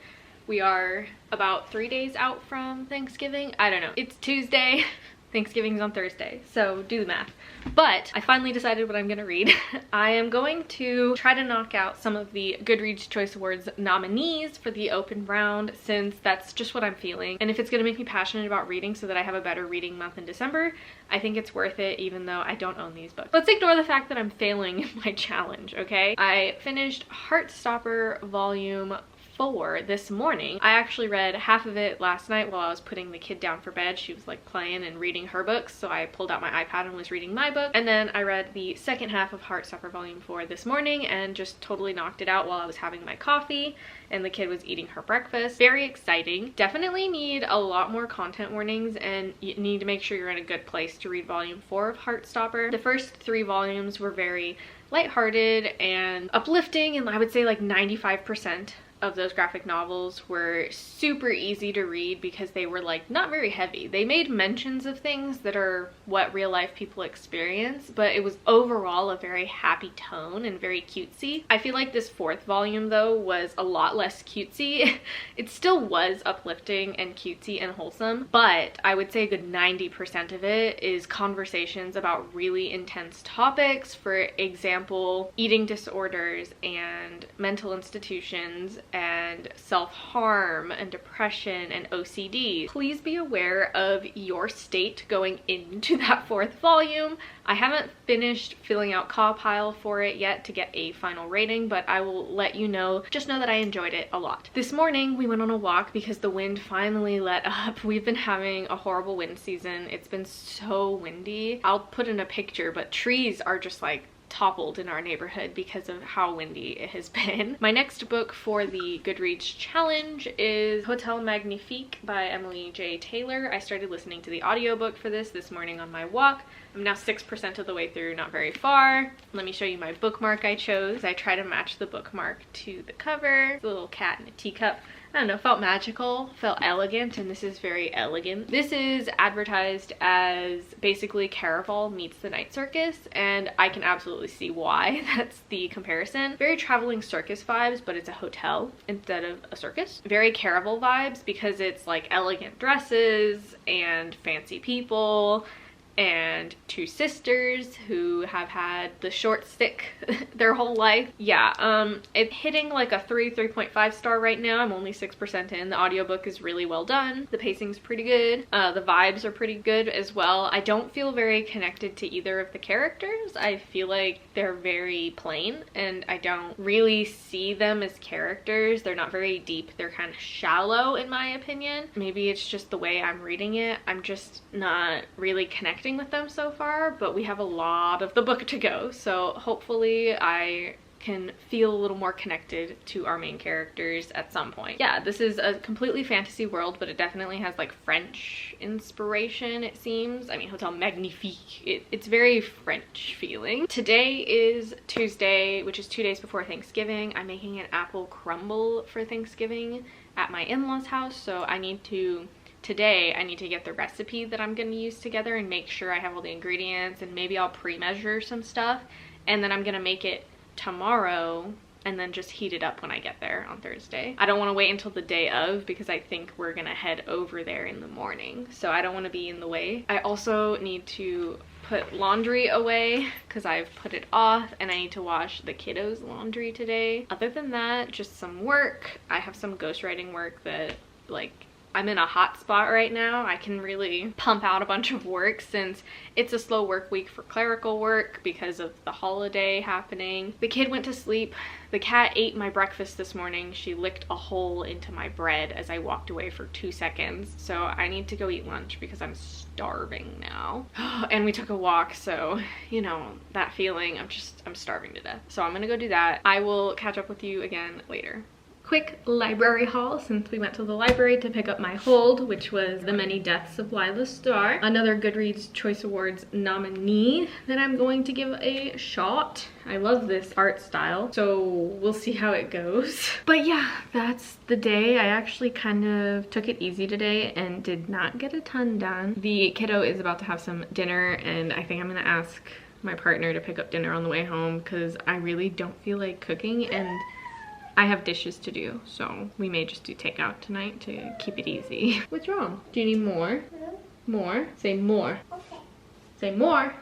S1: We are about 3 days out from Thanksgiving. I don't know. It's Tuesday. Thanksgiving's on Thursday, so do the math. But I finally decided what I'm gonna read. I am going to try to knock out some of the Goodreads Choice Awards nominees for the open round, since that's just what I'm feeling. And if it's gonna make me passionate about reading so that I have a better reading month in December, I think it's worth it even though I don't own these books. Let's ignore the fact that I'm failing my challenge, okay? I finished Heartstopper Volume 4 this morning. I actually read half of it last night while I was putting the kid down for bed. She was like playing and reading her books, so I pulled out my iPad and was reading my book. And then I read the second half of Heartstopper Volume 4 this morning and just totally knocked it out while I was having my coffee and the kid was eating her breakfast. Very exciting. Definitely need a lot more content warnings, and you need to make sure you're in a good place to read Volume 4 of Heartstopper. The first 3 volumes were very lighthearted and uplifting, and I would say like 95% of those graphic novels were super easy to read because they were like not very heavy. They made mentions of things that are what real life people experience, but it was overall a very happy tone and very cutesy. I feel like this fourth volume though was a lot less cutesy. It still was uplifting and cutesy and wholesome, but I would say a good 90% of it is conversations about really intense topics. For example, eating disorders and mental institutions and self-harm and depression and OCD. Please be aware of your state going into that fourth volume. I haven't finished filling out Cawpile for it yet to get a final rating, but I will let you know. Just know that I enjoyed it a lot. This morning we went on a walk because the wind finally let up. We've been having a horrible wind season. It's been so windy. I'll put in a picture, but trees are just like toppled in our neighborhood because of how windy it has been. My next book for the Goodreads challenge is Hotel Magnifique by Emily J. Taylor. I started listening to the audiobook for this morning on my walk. I'm now 6% of the way through, not very far. Let me show you my bookmark I chose. I try to match the bookmark to the cover. It's a little cat in a teacup. I don't know, felt magical, felt elegant, and this is very elegant. This is advertised as basically Caraval meets the Night Circus, and I can absolutely see why that's the comparison. Very traveling circus vibes, but it's a hotel instead of a circus. Very Caraval vibes because it's like elegant dresses and fancy people and two sisters who have had the short stick their whole life. Yeah, it's hitting like a 3.5 star right now. I'm only 6% in. The audiobook is really well done. The pacing's pretty good. The vibes are pretty good as well. I don't feel very connected to either of the characters. I feel like they're very plain and I don't really see them as characters. They're not very deep. They're kind of shallow in my opinion. Maybe it's just the way I'm reading it. I'm just not really connecting with them so far, but we have a lot of the book to go, so hopefully I can feel a little more connected to our main characters at some point. Yeah, this is a completely fantasy world, but it definitely has like French inspiration, it seems. I mean, Hotel Magnifique, it's very French feeling. Today is Tuesday, which is 2 days before Thanksgiving. I'm making an apple crumble for Thanksgiving at my in-laws' house, so today I need to get the recipe that I'm going to use together and make sure I have all the ingredients, and maybe I'll pre-measure some stuff, and then I'm going to make it tomorrow and then just heat it up when I get there on Thursday. I don't want to wait until the day of because I think we're going to head over there in the morning, so I don't want to be in the way. I also need to put laundry away because I've put it off, and I need to wash the kiddos' laundry today. Other than that, just some work. I have some ghostwriting work that like I'm in a hot spot right now. I can really pump out a bunch of work since it's a slow work week for clerical work because of the holiday happening. The kid went to sleep. The cat ate my breakfast this morning. She licked a hole into my bread as I walked away for 2 seconds. So I need to go eat lunch because I'm starving now. And we took a walk, so you know that feeling. I'm starving to death. So I'm gonna go do that. I will catch up with you again later. Quick library haul since we went to the library to pick up my hold, which was The Many Deaths of Lila Starr, another Goodreads Choice Awards nominee that I'm going to give a shot. I love this art style, so we'll see how it goes. But yeah, that's the day. I actually kind of took it easy today and did not get a ton done. The kiddo is about to have some dinner, and I think I'm gonna ask my partner to pick up dinner on the way home because I really don't feel like cooking and I have dishes to do, so we may just do takeout tonight to keep it easy. What's wrong? Do you need more? No. More? Say more. Okay. Say more.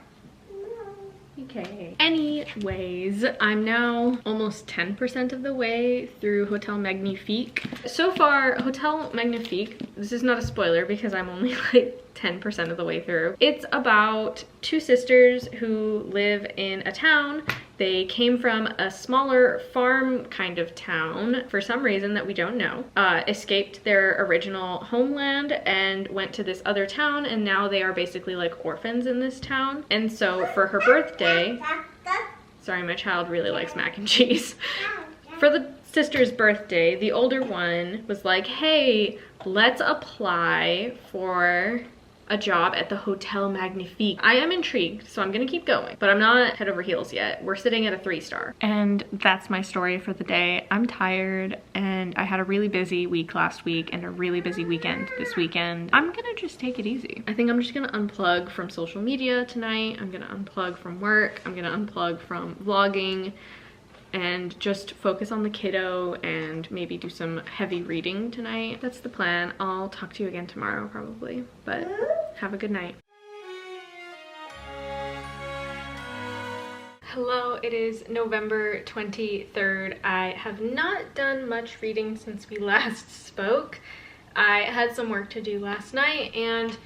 S1: No. Okay. Anyways, I'm now almost 10% of the way through Hotel Magnifique. So far, Hotel Magnifique, this is not a spoiler because I'm only like 10% of the way through. It's about two sisters who live in a town. They came from a smaller farm kind of town for some reason that we don't know, escaped their original homeland and went to this other town, and now they are basically like orphans in this town. And so for her birthday, sorry, my child really likes mac and cheese. For the sister's birthday, the older one was like, hey, let's apply for a job at the Hotel Magnifique. I am intrigued, so I'm gonna keep going, but I'm not head over heels yet. We're sitting at a 3-star. And that's my story for the day. I'm tired and I had a really busy week last week and a really busy weekend this weekend. I'm gonna just take it easy. I think I'm just gonna unplug from social media tonight. I'm gonna unplug from work. I'm gonna unplug from vlogging and just focus on the kiddo and maybe do some heavy reading tonight. That's the plan. I'll talk to you again tomorrow probably, but have a good night. Hello, it is November 23rd. I have not done much reading since we last spoke. I had some work to do last night and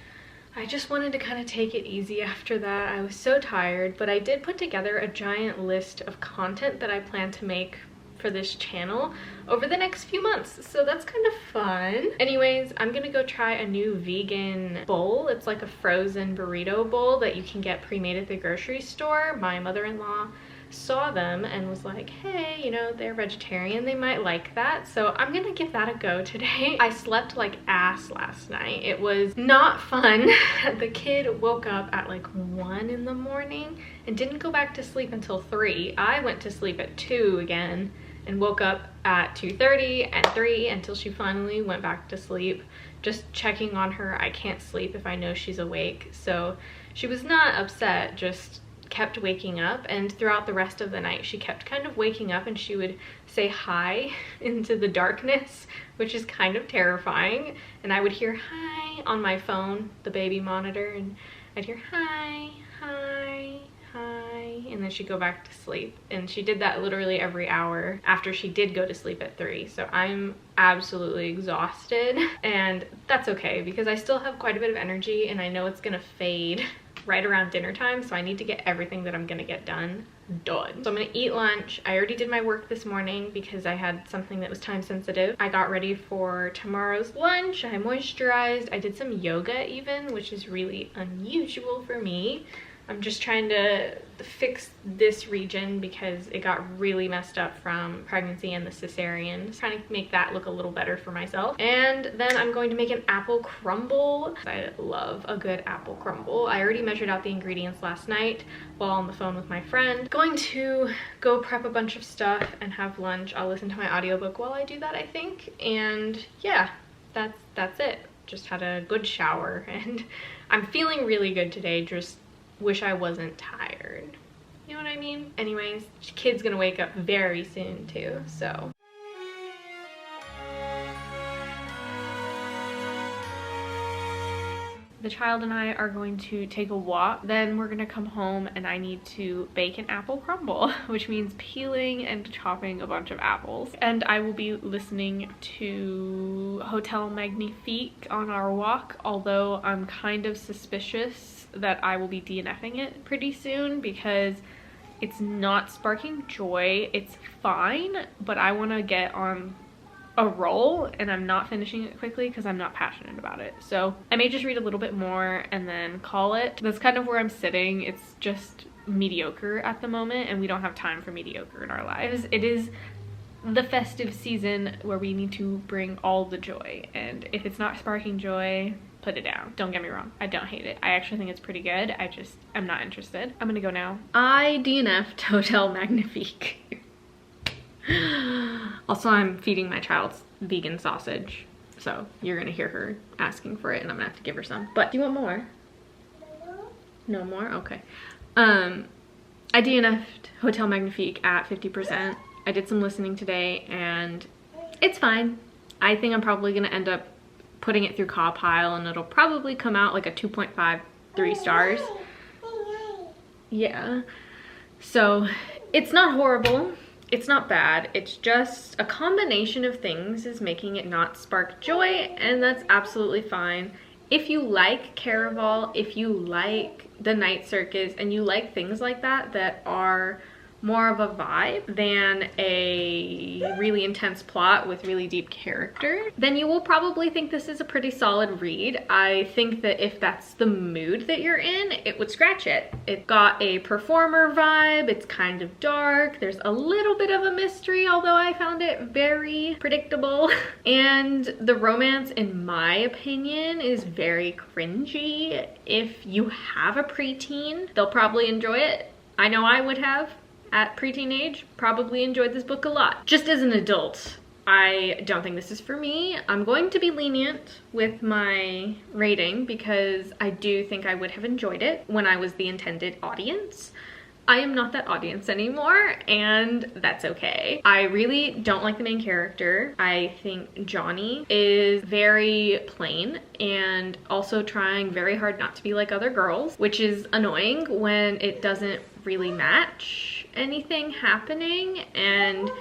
S1: I just wanted to kind of take it easy after that. I was so tired, but I did put together a giant list of content that I plan to make for this channel over the next few months, so that's kind of fun. Anyways, I'm gonna go try a new vegan bowl. It's like a frozen burrito bowl that you can get pre-made at the grocery store. My mother-in-law saw them and was like, hey, you know, they're vegetarian, they might like that, so I'm gonna give that a go today. I slept like ass last night. It was not fun. The kid woke up at like 1 in the morning and didn't go back to sleep until 3. I went to sleep at 2 again and woke up at 2:30 and 3 until she finally went back to sleep. Just checking on her. I can't sleep if I know she's awake, so she was not upset, just kept waking up, and throughout the rest of the night she kept kind of waking up and she would say hi into the darkness, which is kind of terrifying, and I would hear hi on my phone, the baby monitor, and I'd hear hi, hi, hi, and then she'd go back to sleep. And she did that literally every hour after she did go to sleep at 3. So I'm absolutely exhausted, and that's okay because I still have quite a bit of energy and I know it's gonna fade right around dinner time, so I need to get everything that I'm gonna get done. So I'm gonna eat lunch. I already did my work this morning because I had something that was time sensitive. I got ready for tomorrow's lunch. I moisturized. I did some yoga even, which is really unusual for me. I'm just trying to fix this region because it got really messed up from pregnancy and the cesarean. Just trying to make that look a little better for myself. And then I'm going to make an apple crumble. I love a good apple crumble. I already measured out the ingredients last night while on the phone with my friend. Going to go prep a bunch of stuff and have lunch. I'll listen to my audiobook while I do that, I think. And yeah, that's it. Just had a good shower and I'm feeling really good today. Just wish I wasn't tired. You know what I mean? Anyways, kid's gonna wake up very soon too, so. The child and I are going to take a walk, then we're gonna come home and I need to bake an apple crumble, which means peeling and chopping a bunch of apples. And I will be listening to Hotel Magnifique on our walk, although I'm kind of suspicious that I will be DNFing it pretty soon because it's not sparking joy. It's fine, but I want to get on a roll and I'm not finishing it quickly because I'm not passionate about it. So I may just read a little bit more and then call it. That's kind of where I'm sitting. It's just mediocre at the moment and we don't have time for mediocre in our lives. It is the festive season where we need to bring all the joy, and if it's not sparking joy, put it down. Don't get me wrong, I don't hate it. I actually think it's pretty good. I'm not interested. I'm gonna go now. I DNF'd Hotel Magnifique. Also, I'm feeding my child vegan sausage, so you're gonna hear her asking for it and I'm gonna have to give her some. But do you want more? No more? Okay. I DNF'd Hotel Magnifique at 50%. I did some listening today and it's fine. I think I'm probably gonna end up putting it through Cawpile and it'll probably come out like a 2.5, 3 stars. Yeah. So it's not horrible. It's not bad. It's just a combination of things is making it not spark joy, and that's absolutely fine. If you like Caraval, if you like the Night Circus, and you like things like that that are more of a vibe than a really intense plot with really deep character, then you will probably think this is a pretty solid read. I think that if that's the mood that you're in, it would scratch it. It got a performer vibe, it's kind of dark, there's a little bit of a mystery, although I found it very predictable. And the romance, in my opinion, is very cringy. If you have a preteen, they'll probably enjoy it. I know I would have. At preteen age, probably enjoyed this book a lot. Just as an adult, I don't think this is for me. I'm going to be lenient with my rating because I do think I would have enjoyed it when I was the intended audience. I am not that audience anymore, and that's okay. I really don't like the main character. I think Johnny is very plain and also trying very hard not to be like other girls, which is annoying when it doesn't really match anything happening, and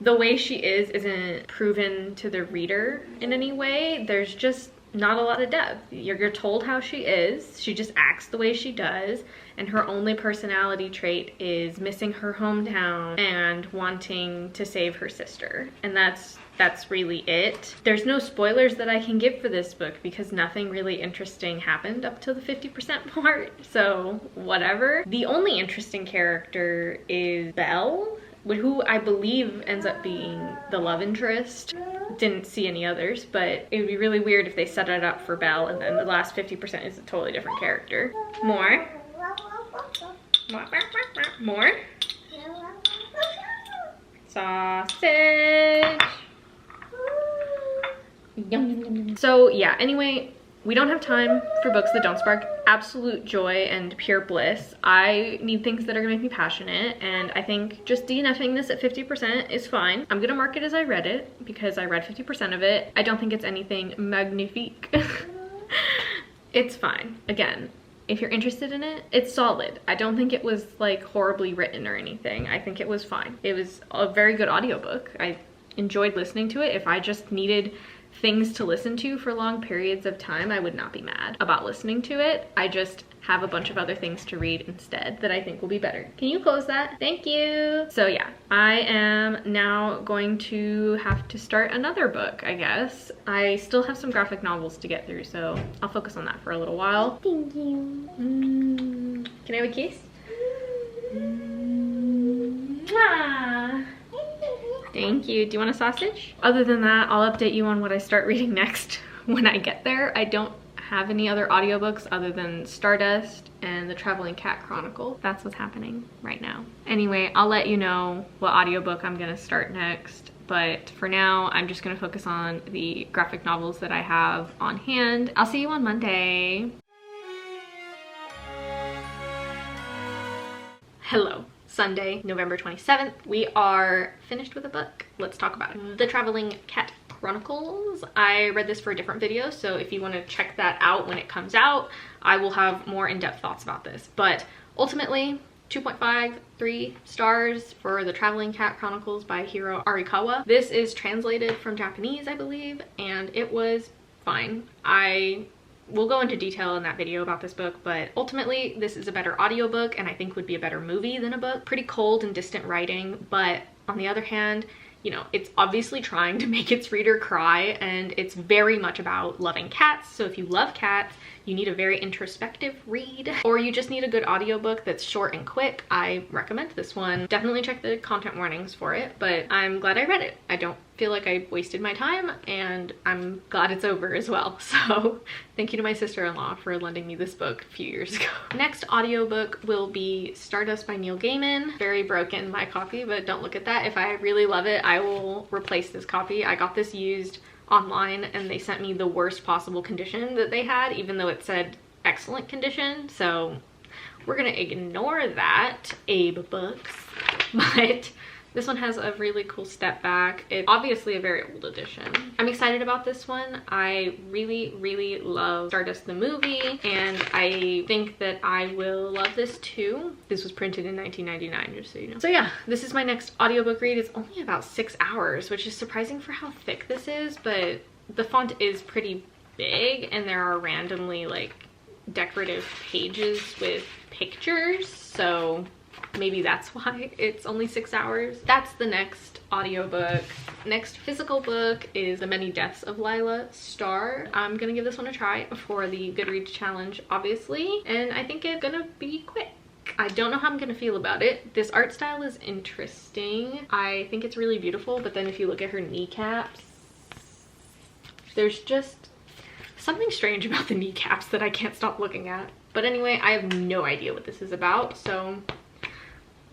S1: the way she isn't proven to the reader in any way. There's just not a lot of depth. You're told how she is, she just acts the way she does, and her only personality trait is missing her hometown and wanting to save her sister, and that's really it. There's no spoilers that I can give for this book because nothing really interesting happened up to the 50% part, so whatever. The only interesting character is Belle, who I believe ends up being the love interest. Didn't see any others, but it would be really weird if they set it up for Belle and then the last 50% is a totally different character. More. More. Sausage. So yeah, anyway, we don't have time for books that don't spark absolute joy and pure bliss. I need things that are gonna make me passionate, and I think just DNFing this at 50% is fine. I'm gonna mark it as I read it because I read 50% of it. I don't think it's anything magnifique. It's fine. Again, if you're interested in it, it's solid. I don't think it was like horribly written or anything. I think it was fine. It was a very good audiobook. I enjoyed listening to it. If I just needed things to listen to for long periods of time, I would not be mad about listening to it. I just have a bunch of other things to read instead that I think will be better. Can you close that? Thank you. So yeah, I am now going to have to start another book, I guess. I still have some graphic novels to get through, so I'll focus on that for a little while. Thank you. Can I have a kiss? Mwah. Thank you. Do you want a sausage? Other than that, I'll update you on what I start reading next when I get there. I don't have any other audiobooks other than Stardust and the Traveling Cat Chronicle. That's what's happening right now. Anyway, I'll let you know what audiobook I'm gonna start next, but for now, I'm just gonna focus on the graphic novels that I have on hand. I'll see you on Monday. Hello. Sunday, November 27th. We are finished with a book. Let's talk about it. The Traveling Cat Chronicles. I read this for a different video, so if you want to check that out when it comes out, I will have more in-depth thoughts about this. But ultimately, 2.53 stars for The Traveling Cat Chronicles by Hiro Arikawa. This is translated from Japanese, I believe, and it was fine. We'll go into detail in that video about this book, but ultimately this is a better audiobook and I think would be a better movie than a book. Pretty cold and distant writing, but on the other hand, you know, it's obviously trying to make its reader cry, and it's very much about loving cats. So if you love cats, you need a very introspective read, or you just need a good audiobook that's short and quick, I recommend this one. Definitely check the content warnings for it, but I'm glad I read it. I don't feel like I wasted my time, and I'm glad it's over as well. So thank you to my sister-in-law for lending me this book a few years ago. Next audiobook will be Stardust by Neil Gaiman. Very broken, my copy, but don't look at that. If I really love it, I will replace this copy. I got this used online and they sent me the worst possible condition that they had, even though it said excellent condition. So we're gonna ignore that, Abe Books. But this one has a really cool step back. It's obviously a very old edition. I'm excited about this one. I really love Stardust the movie, and I think that I will love this too. This was printed in 1999, just so you know. So yeah, this is my next audiobook read. It's only about 6 hours, which is surprising for how thick this is, but the font is pretty big and there are randomly like decorative pages with pictures, so Maybe that's why it's only 6 hours. That's the next audiobook. Next physical book is The Many Deaths of Lila Starr. I'm gonna give this one a try for the Goodreads challenge, obviously, and I think it's gonna be quick. I don't know how I'm gonna feel about it. This art style is interesting. I think it's really beautiful, but then if you look at her kneecaps, there's just something strange about the kneecaps that I can't stop looking at. But anyway, I have no idea what this is about, so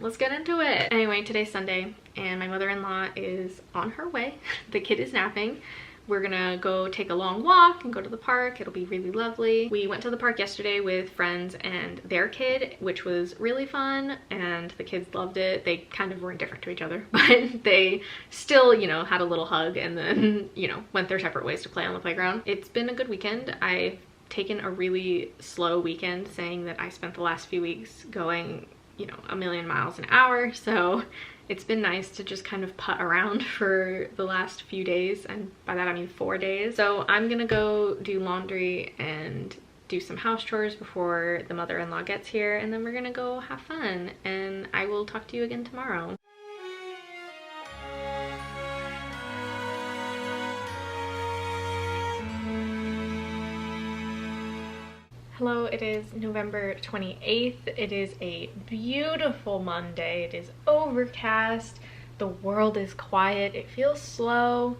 S1: let's get into it. Anyway, today's Sunday and my mother-in-law is on her way. The kid is napping. We're gonna go take a long walk and go to the park. It'll be really lovely. We went to the park yesterday with friends and their kid, which was really fun, and the kids loved it. They kind of were indifferent to each other, but they still, you know, had a little hug and then, you know, went their separate ways to play on the playground. It's been a good weekend. I've taken a really slow weekend, saying that I spent the last few weeks going, you know, a million miles an hour, so it's been nice to just kind of putt around for the last few days, and by that I mean 4 days. So I'm gonna go do laundry and do some house chores before the mother-in-law gets here, and then we're gonna go have fun, and I will talk to you again tomorrow. Hello, it is November 28th. It is a beautiful Monday. It is overcast. The world is quiet. It feels slow.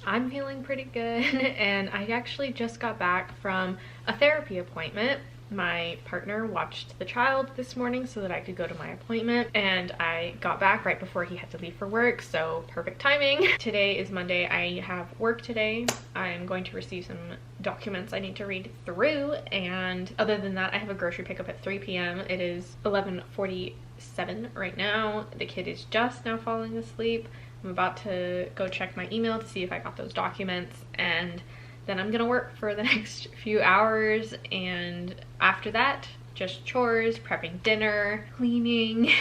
S1: I'm feeling pretty good. And I actually just got back from a therapy appointment. My partner watched the child this morning so that I could go to my appointment, and I got back right before he had to leave for work, so perfect timing. Today is Monday. I have work today. I'm going to receive some documents I need to read through, and other than that I have a grocery pickup at 3 p.m. It is 11:47 right now. The kid is just now falling asleep. I'm about to go check my email to see if I got those documents, and then I'm gonna work for the next few hours, and after that, just chores, prepping dinner, cleaning,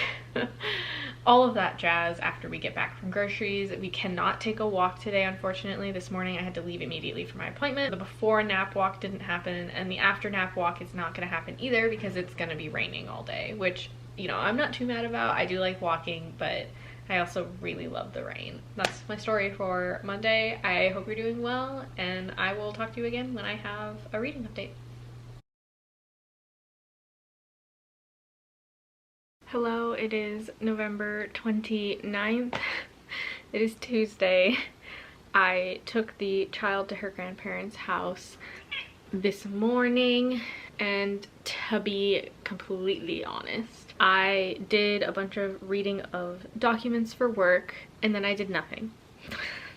S1: all of that jazz after we get back from groceries. We cannot take a walk today, unfortunately. This morning I had to leave immediately for my appointment. The before nap walk didn't happen, and the after nap walk is not gonna happen either because it's gonna be raining all day, which, you know, I'm not too mad about. I do like walking, but I also really love the rain. That's my story for Monday. I hope you're doing well, and I will talk to you again when I have a reading update. Hello, it is November 29th. It is Tuesday. I took the child to her grandparents' house this morning, and to be completely honest, I did a bunch of reading of documents for work, and then I did nothing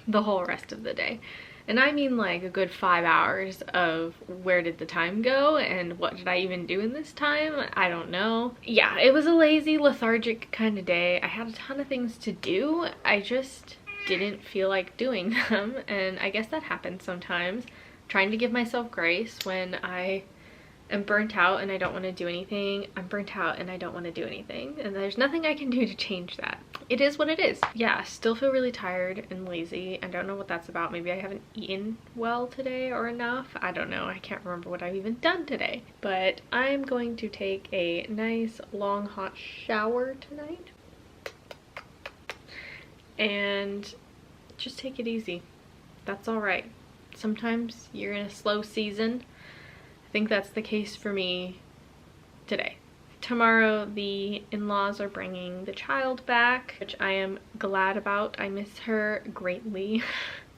S1: the whole rest of the day. And I mean like a good 5 hours of where did the time go and what did I even do in this time? I don't know. Yeah, it was a lazy, lethargic kind of day. I had a ton of things to do. I just didn't feel like doing them, and I guess that happens sometimes. Trying to give myself grace when I am burnt out and I don't want to do anything. I'm burnt out and I don't want to do anything, and there's nothing I can do to change that. It is what it is. Yeah, still feel really tired and lazy. I don't know what that's about. Maybe I haven't eaten well today or enough. I don't know. I can't remember what I've even done today. But I'm going to take a nice long hot shower tonight and just take it easy. That's all right. Sometimes you're in a slow season. I think that's the case for me today. Tomorrow the in-laws are bringing the child back, which I am glad about. I miss her greatly.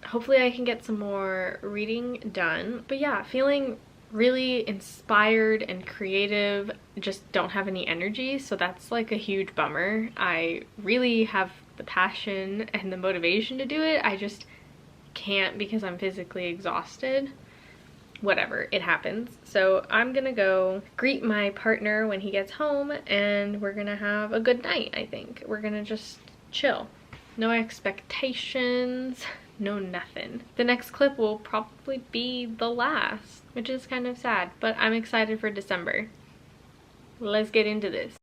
S1: Hopefully I can get some more reading done. But yeah, feeling really inspired and creative, just don't have any energy, so that's like a huge bummer. I really have the passion and the motivation to do it. I just can't because I'm physically exhausted. Whatever, it happens. So I'm gonna go greet my partner when he gets home, and we're gonna have a good night. I think we're gonna just chill. No expectations, no nothing. The next clip will probably be the last, which is kind of sad, but I'm excited for December. Let's get into this.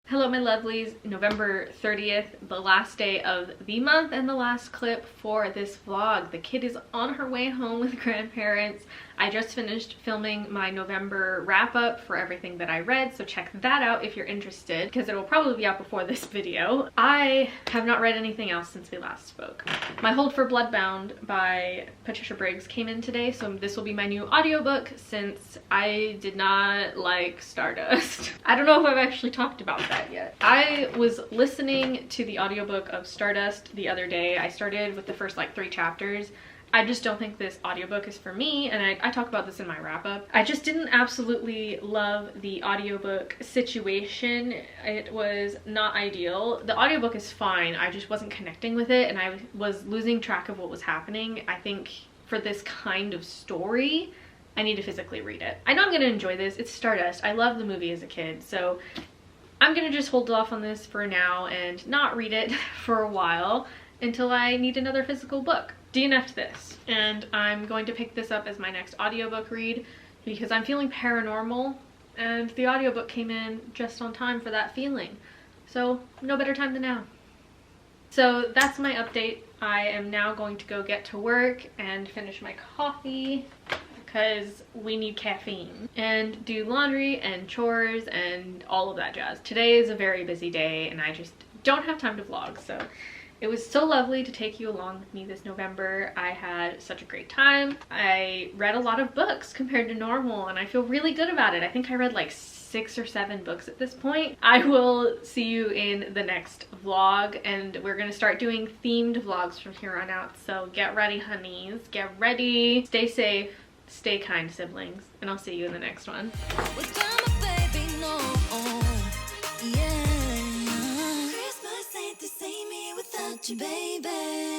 S1: Hello my lovelies, November 30th, the last day of the month and the last clip for this vlog. The kid is on her way home with grandparents. I just finished filming my November wrap up for everything that I read, so check that out if you're interested because it will probably be out before this video. I have not read anything else since we last spoke. My Hold for Bloodbound by Patricia Briggs came in today, so this will be my new audiobook since I did not like Stardust. I don't know if I've actually talked about that yet. I was listening to the audiobook of Stardust the other day. I started with the first like 3 chapters. I just don't think this audiobook is for me, and I talk about this in my wrap-up. I just didn't absolutely love the audiobook situation. It was not ideal. The audiobook is fine, I just wasn't connecting with it, and I was losing track of what was happening. I think for this kind of story, I need to physically read it. I know I'm gonna enjoy this. It's Stardust. I loved the movie as a kid, so I'm gonna just hold off on this for now and not read it for a while until I need another physical book. DNF'd this, and I'm going to pick this up as my next audiobook read because I'm feeling paranormal and the audiobook came in just on time for that feeling. So no better time than now. So that's my update. I am now going to go get to work and finish my coffee because we need caffeine, and do laundry and chores and all of that jazz. Today is a very busy day and I just don't have time to vlog, so it was so lovely to take you along with me this November. I had such a great time. I read a lot of books compared to normal and I feel really good about it. I think I read like 6 or 7 books at this point. I will see you in the next vlog, and we're gonna start doing themed vlogs from here on out. So get ready, honeys. Get ready. Stay safe. Stay kind, siblings. And I'll see you in the next one.
S2: You, baby.